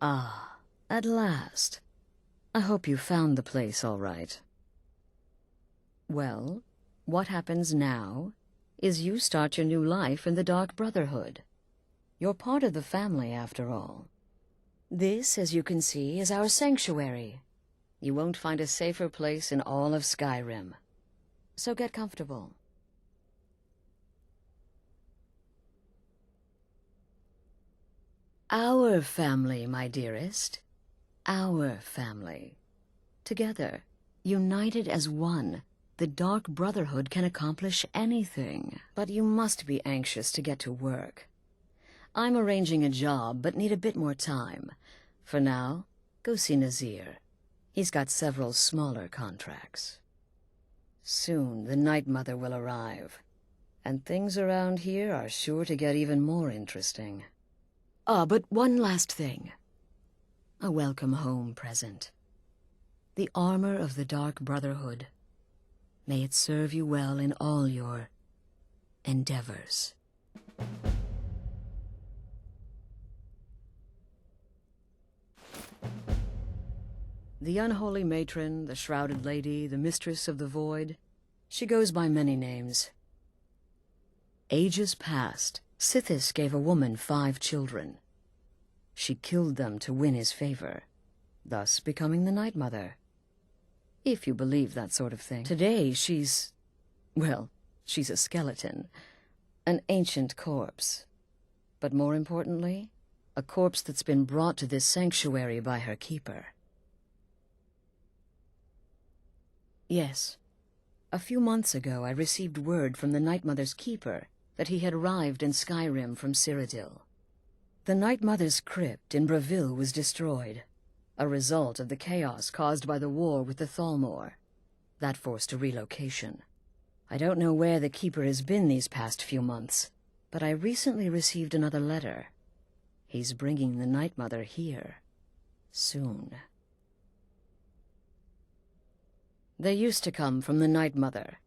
Ah, at last. I hope you found the place all right. Well, what happens now is you start your new life in the Dark Brotherhood. You're part of the family, after all. This, as you can see, is our sanctuary. You won't find a safer place in all of Skyrim. So get comfortable. Our family, my dearest. Our family. Together, united as one, the Dark Brotherhood can accomplish anything. But you must be anxious to get to work. I'm arranging a job, but need a bit more time. For now, go see Nazir. He's got several smaller contracts. Soon, the Night Mother will arrive, and things around here are sure to get even more interesting. Ah, but one last thing. A welcome home present. The armor of the Dark Brotherhood. May it serve you well in all your endeavors. The unholy matron, the shrouded lady, the mistress of the void. She goes by many names. Ages past, Sithis gave a woman 5 children. She killed them to win his favor, thus becoming the Night Mother. If you believe that sort of thing. Today she's... well, she's a skeleton. An ancient corpse. But more importantly, a corpse that's been brought to this sanctuary by her keeper. Yes. A few months ago, I received word from the Night Mother's keeper that he had arrived in Skyrim from Cyrodiil. The Night Mother's crypt in Bravil was destroyed, a result of the chaos caused by the war with the Thalmor. That forced a relocation. I don't know where the keeper has been these past few months, but I recently received another letter. He's bringing the Night Mother here. Soon. They used to come from the Night Mother.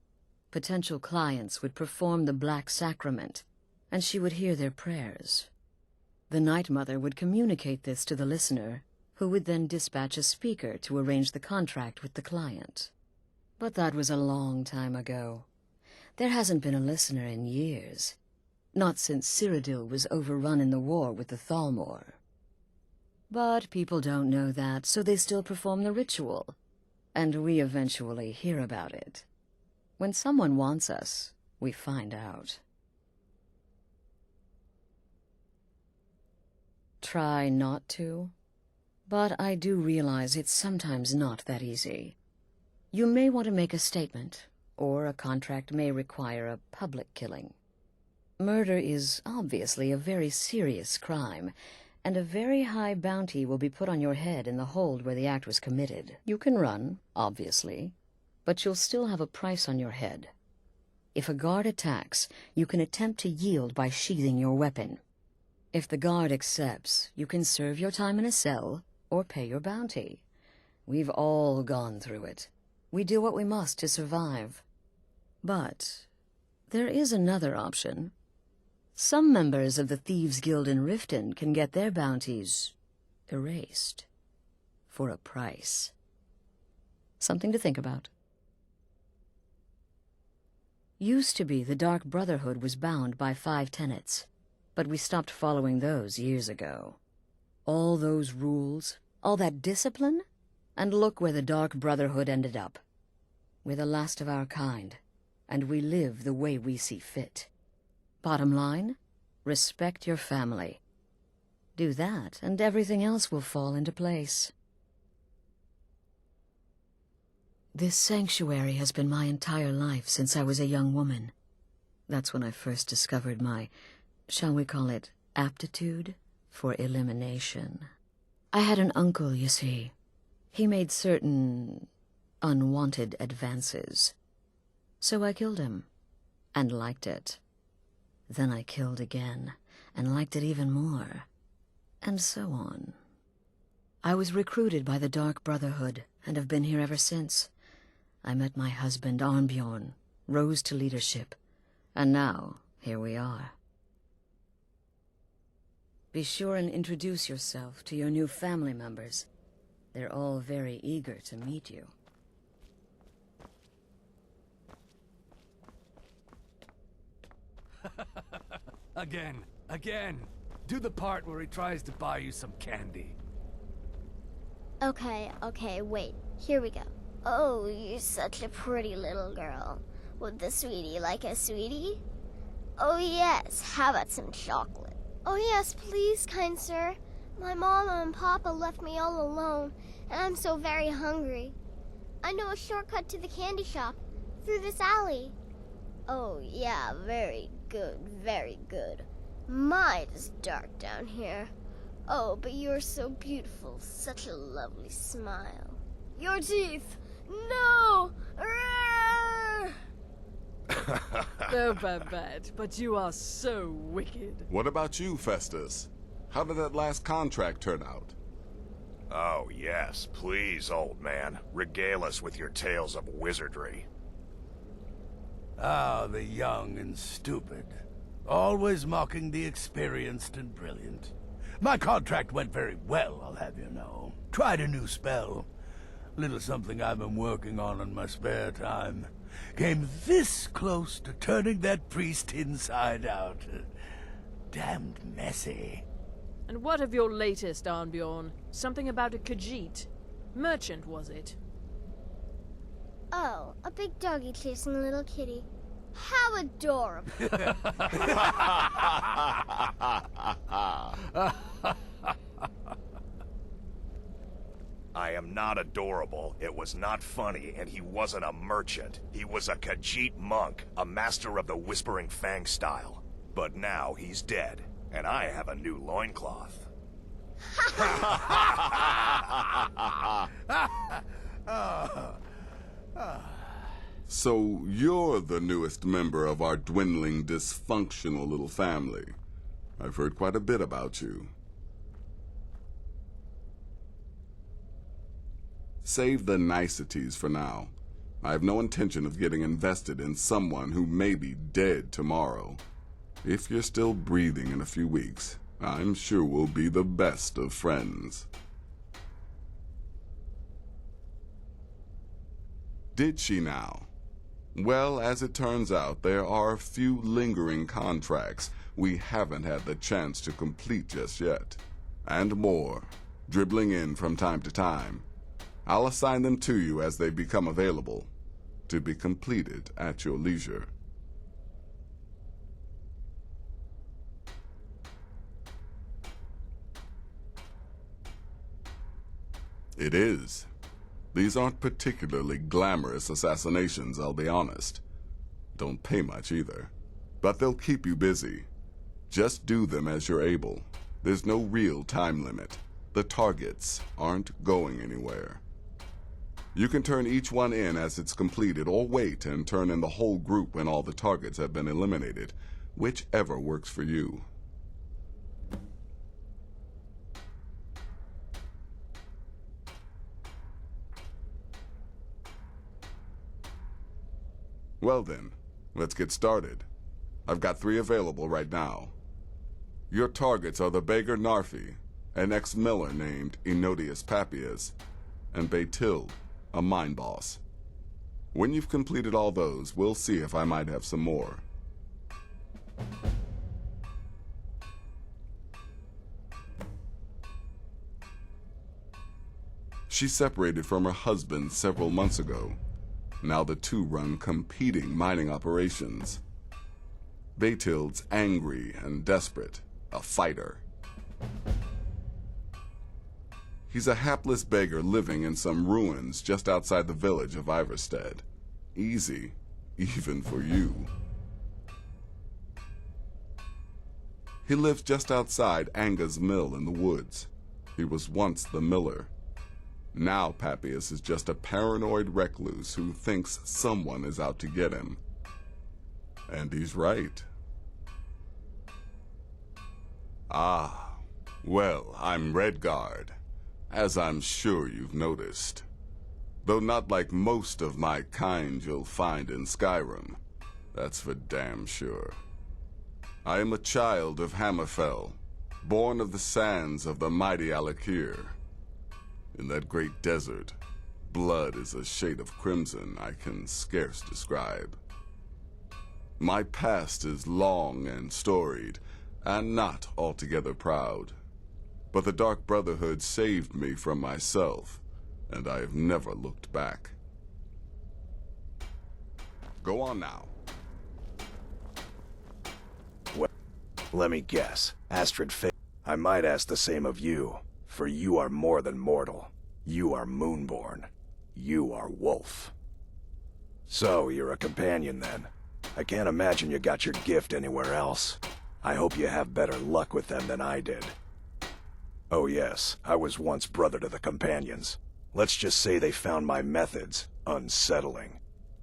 Potential clients would perform the Black Sacrament, and she would hear their prayers. The Night Mother would communicate this to the listener, who would then dispatch a speaker to arrange the contract with the client. But that was a long time ago. There hasn't been a listener in years. Not since Cyrodiil was overrun in the war with the Thalmor. But people don't know that, so they still perform the ritual. And we eventually hear about it. When someone wants us, we find out. Try not to, but I do realize it's sometimes not that easy. You may want to make a statement, or a contract may require a public killing. Murder is obviously a very serious crime, and a very high bounty will be put on your head in the hold where the act was committed. You can run, obviously, but you'll still have a price on your head. If a guard attacks, you can attempt to yield by sheathing your weapon. If the guard accepts, you can serve your time in a cell or pay your bounty. We've all gone through it. We do what we must to survive. But there is another option. Some members of the Thieves' Guild in Riften can get their bounties erased for a price. Something to think about. Used to be the Dark Brotherhood was bound by 5 tenets, but we stopped following those years ago. All those rules, all that discipline, and look where the Dark Brotherhood ended up. We're the last of our kind, and we live the way we see fit. Bottom line, respect your family. Do that, and everything else will fall into place. This sanctuary has been my entire life since I was a young woman. That's when I first discovered my, shall we call it, aptitude for elimination. I had an uncle, you see. He made certain unwanted advances. So I killed him, and liked it. Then I killed again, and liked it even more, and so on. I was recruited by the Dark Brotherhood, and have been here ever since. I met my husband, Arnbjorn, rose to leadership, and now, here we are. Be sure and introduce yourself to your new family members. They're all very eager to meet you. Again. Do the part where he tries to buy you some candy. Okay, wait. Here we go. Oh, you're such a pretty little girl. Would the sweetie like a sweetie? Oh yes, how about some chocolate? Oh yes, please, kind sir. My mama and papa left me all alone, and I'm so very hungry. I know a shortcut to the candy shop, through this alley. Oh yeah, very good, very good. My, it's dark down here. Oh, but you're so beautiful, such a lovely smile. Your teeth! No! Oh, Babette, but you are so wicked. What about you, Festus? How did that last contract turn out? Oh, yes, please, old man. Regale us with your tales of wizardry. Ah, the young and stupid. Always mocking the experienced and brilliant. My contract went very well, I'll have you know. Tried a new spell. Little something I've been working on in my spare time. Came this close to turning that priest inside out. Damned messy. And what of your latest, Arnbjorn? Something about a Khajiit. Merchant, was it? Oh, a big doggy chasing a little kitty. How adorable. I am not adorable, it was not funny, and he wasn't a merchant. He was a Khajiit monk, a master of the Whispering Fang style. But now he's dead, and I have a new loincloth. So you're the newest member of our dwindling, dysfunctional little family. I've heard quite a bit about you. Save the niceties for now. I have no intention of getting invested in someone who may be dead tomorrow. If you're still breathing in a few weeks, I'm sure we'll be the best of friends. Did she now? Well, as it turns out, there are a few lingering contracts we haven't had the chance to complete just yet. And more, dribbling in from time to time. I'll assign them to you as they become available, to be completed at your leisure. It is. These aren't particularly glamorous assassinations, I'll be honest. Don't pay much either. But they'll keep you busy. Just do them as you're able. There's no real time limit. The targets aren't going anywhere. You can turn each one in as it's completed, or wait and turn in the whole group when all the targets have been eliminated, whichever works for you. Well then, let's get started. I've got 3 available right now. Your targets are the beggar Narfi, an ex-miller named Enodius Papias, and Baytild, a mine boss. When you've completed all those, we'll see if I might have some more. She separated from her husband several months ago. Now the two run competing mining operations. Baytild's angry and desperate, a fighter. He's a hapless beggar living in some ruins just outside the village of Iverstead. Easy, even for you. He lives just outside Anga's mill in the woods. He was once the miller. Now Papias is just a paranoid recluse who thinks someone is out to get him. And he's right. Ah, well, I'm Redguard, as I'm sure you've noticed. Though not like most of my kind you'll find in Skyrim, that's for damn sure. I am a child of Hammerfell, born of the sands of the mighty Alakir. In that great desert, blood is a shade of crimson I can scarce describe. My past is long and storied, and not altogether proud. But the Dark Brotherhood saved me from myself, and I have never looked back. Go on now. Well, let me guess. Astrid I might ask the same of you, for you are more than mortal. You are Moonborn. You are Wolf. So, you're a companion then. I can't imagine you got your gift anywhere else. I hope you have better luck with them than I did. Oh yes, I was once brother to the companions. Let's just say they found my methods unsettling.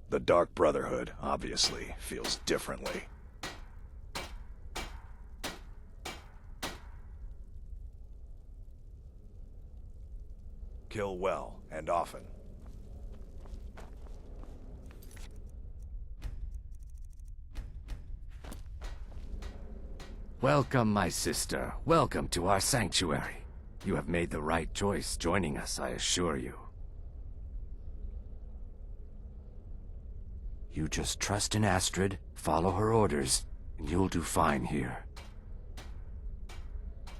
The Dark Brotherhood, obviously, feels differently. Kill well, and often. Welcome, my sister. Welcome to our sanctuary. You have made the right choice joining us, I assure you. You just trust in Astrid, follow her orders, and you'll do fine here.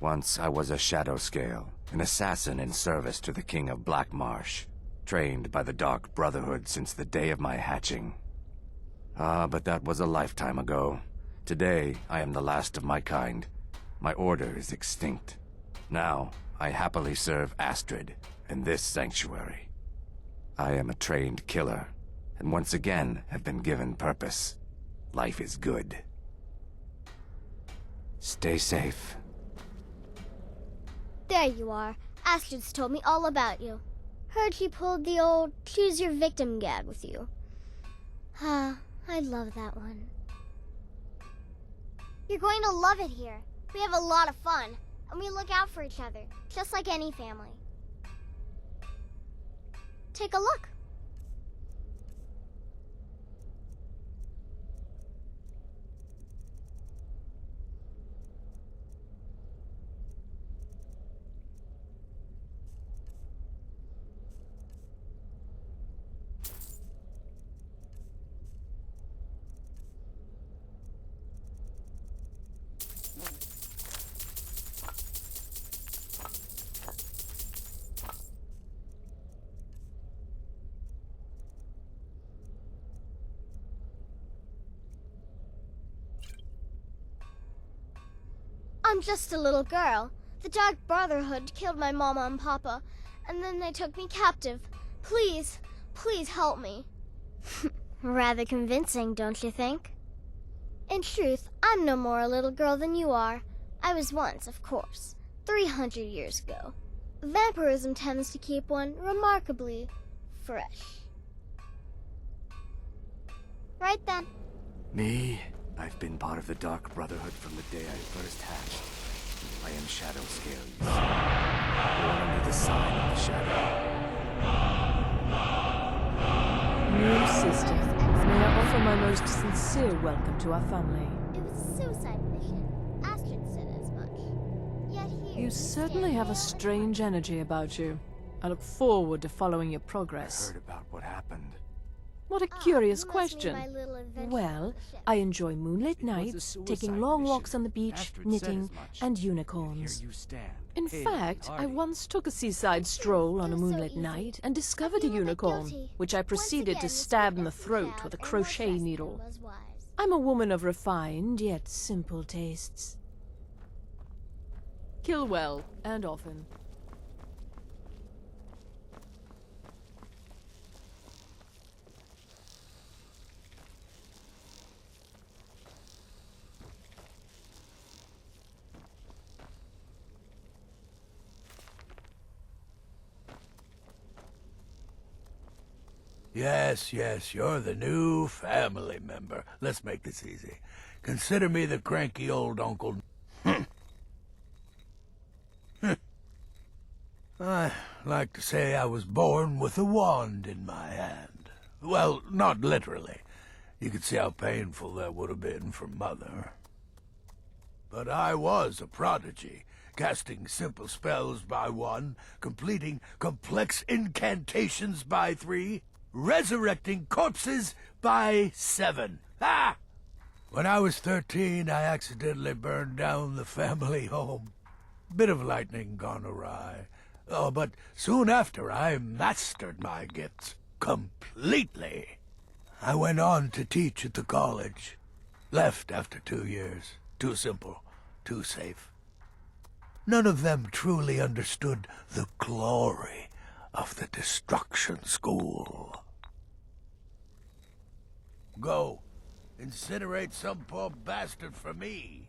Once I was a Shadow Scale, an assassin in service to the King of Black Marsh, trained by the Dark Brotherhood since the day of my hatching. But that was a lifetime ago. Today, I am the last of my kind. My order is extinct. Now, I happily serve Astrid in this sanctuary. I am a trained killer, and once again have been given purpose. Life is good. Stay safe. There you are. Astrid's told me all about you. Heard she pulled the old choose your victim gag with you. I love that one. You're going to love it here. We have a lot of fun, and we look out for each other, just like any family. Take a look. I'm just a little girl. The Dark Brotherhood killed my mama and papa, and then they took me captive. Please, please help me. Rather convincing, don't you think? In truth, I'm no more a little girl than you are. I was once, of course, 300 years ago. Vampirism tends to keep one remarkably fresh. Right then. Me? I've been part of the Dark Brotherhood from the day I first hatched. I am Shadow Scale, you see. Born under the sign of the Shadow. New sister, may I offer my most sincere welcome to our family. It was a suicide mission. Astrid said as much. Yet here You certainly have a strange energy about you. I look forward to following your I progress. heard about what happened. What a curious you must mean question. my little adventure Well, on the ship. I enjoy moonlit It was a nights, suicide taking long mission. walks on the beach, Astrid said knitting, as much. and Here unicorns. you stand. In pale, fact, I hardy. once took a seaside stroll on a It was so moonlit easy. night and discovered a feel a bit unicorn, guilty. which I Once proceeded again, to this stab in the weekend we throat have, with a and crochet less needle. than was wise. I'm a woman of refined yet simple tastes. Kill well and often. Yes, yes, you're the new family member. Let's make this easy. Consider me the cranky old uncle. I like to say I was born with a wand in my hand. Well, not literally. You could see how painful that would have been for Mother. But I was a prodigy, casting simple spells by 1, completing complex incantations by 3, resurrecting corpses by 7. Ha! When I was 13, I accidentally burned down the family home. Bit of lightning gone awry. Oh, but soon after I mastered my gifts completely. I went on to teach at the college. Left after 2 years. Too simple, too safe. None of them truly understood the glory of the Destruction School. Go. Incinerate some poor bastard for me.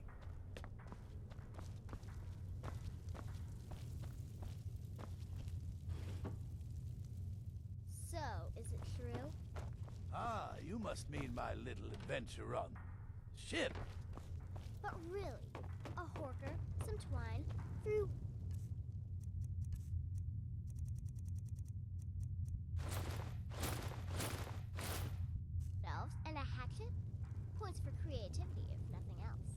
So, is it true? Ah, you must mean my little adventure on ship. But really, a horker, some twine, through... elves, and a hatchet? Points for creativity, if nothing else.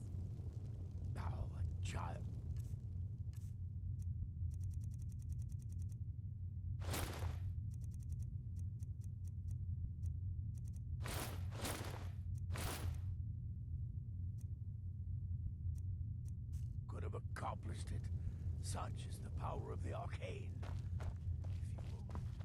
Oh, a child. Could have accomplished it. Such is the power of the arcane. If you only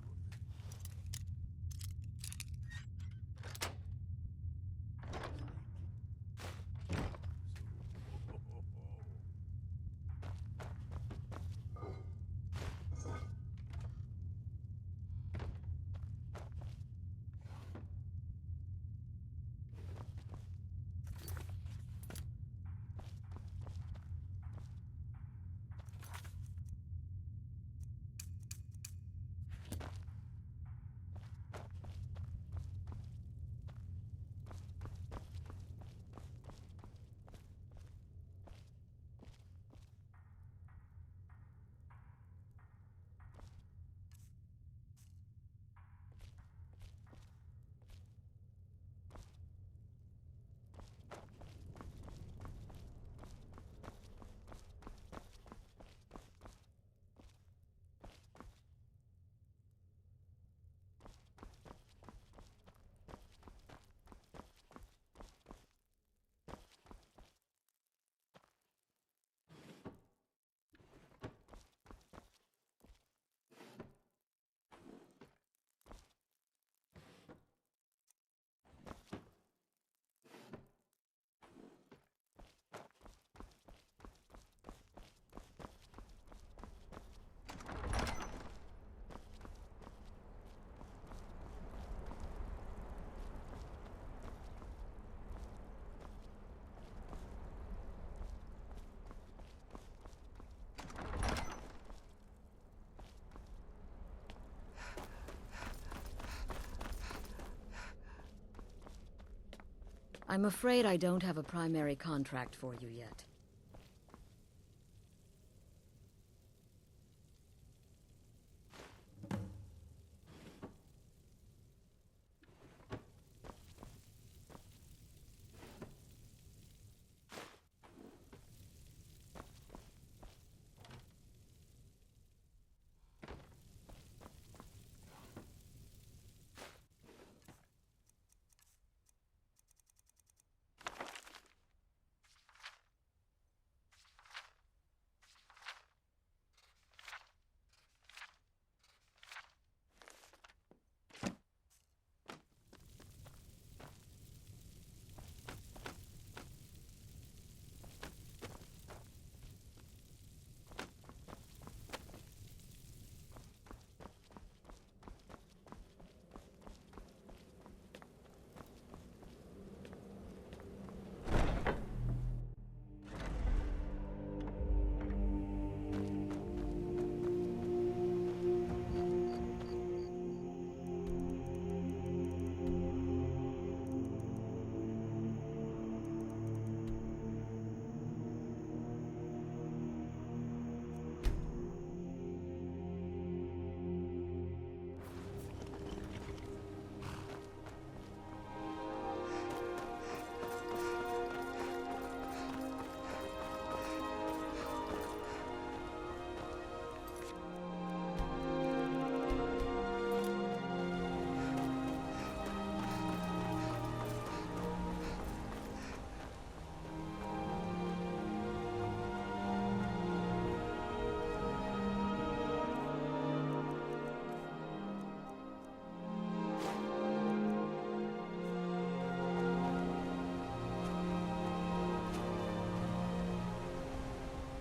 I'm afraid I don't have a primary contract for you yet.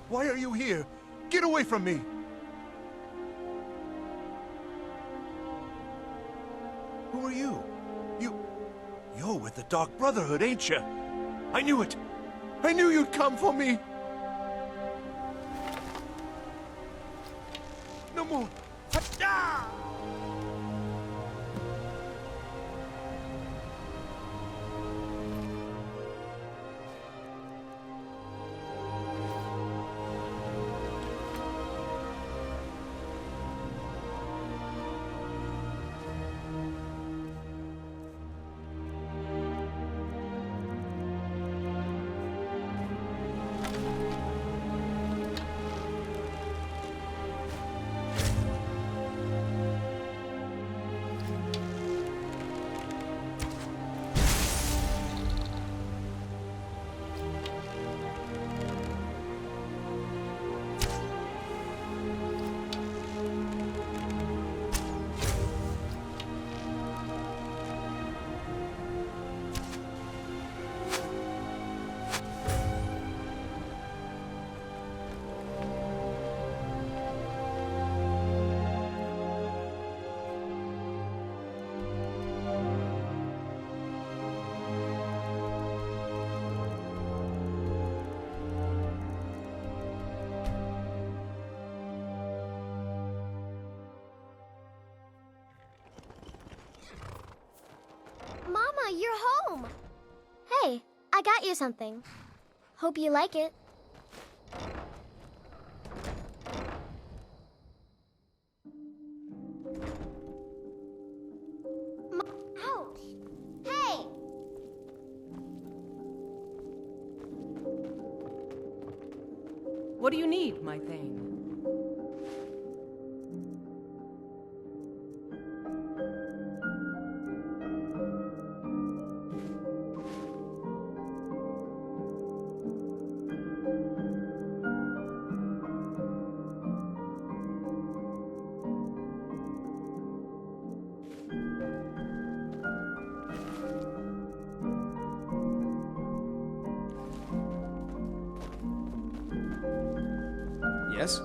Why are you here? Get away from me! Who are you? You're with the Dark Brotherhood, ain't you? I knew it! I knew you'd come for me! No more! Ah! Mama, you're home! Hey, I got you something. Hope you like it. Ouch! Hey! What do you need, my thing? Yes?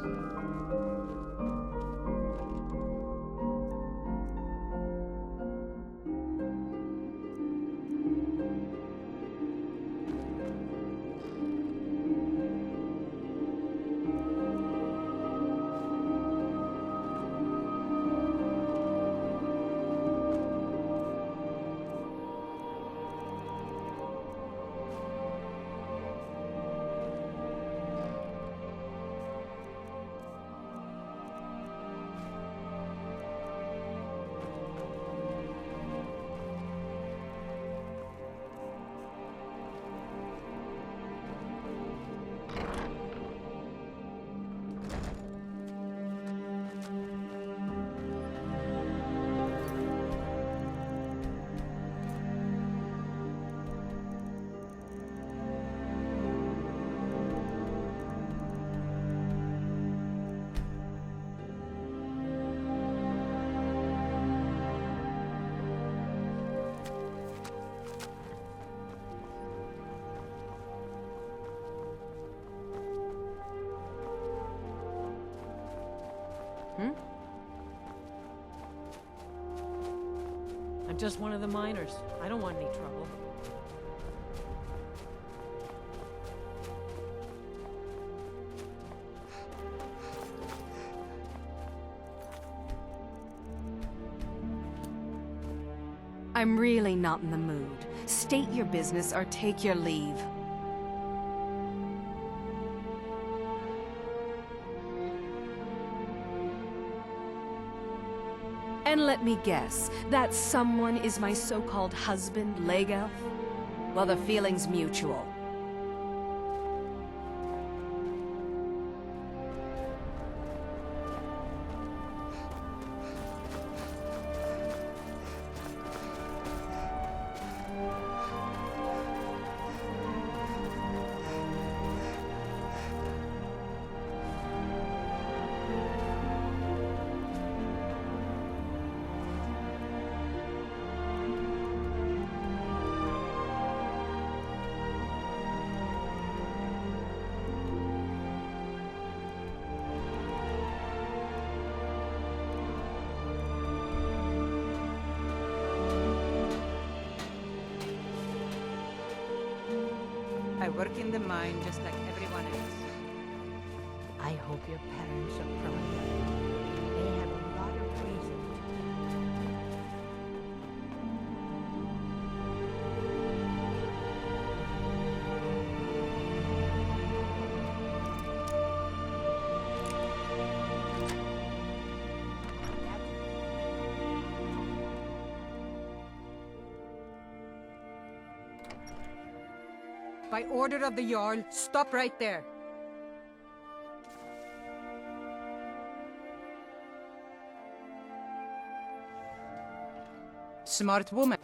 I'm just one of the miners. I don't want any trouble. I'm really not in the mood. State your business or take your leave. And let me guess, that someone is my so-called husband, Leg Elf? Well, the feeling's mutual. I work in the mine just like everyone else. I hope your parents are proud of you. They have a lot of reason to. By order of the Jarl, stop right there. Smart woman.